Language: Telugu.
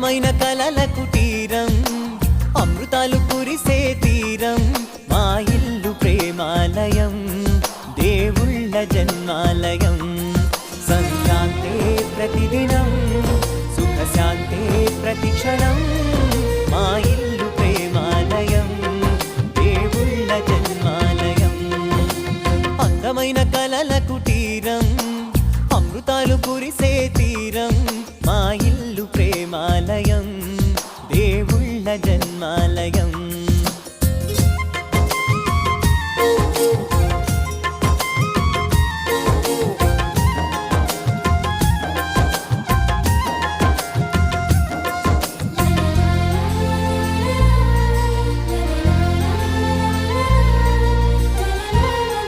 అందమైన కలల కుటీరం అమృతాలు కురిసే తీరం మా ఇల్లు ప్రేమాలయం దేవుళ్ళ జన్మాలయం సంక్రాంతే ప్రతిదినం సుఖశాంతే ప్రతిక్షణం మా ఇల్లు ప్రేమాలయం దేవుళ్ళ జన్మాలయం అందమైన కలల కుటీరం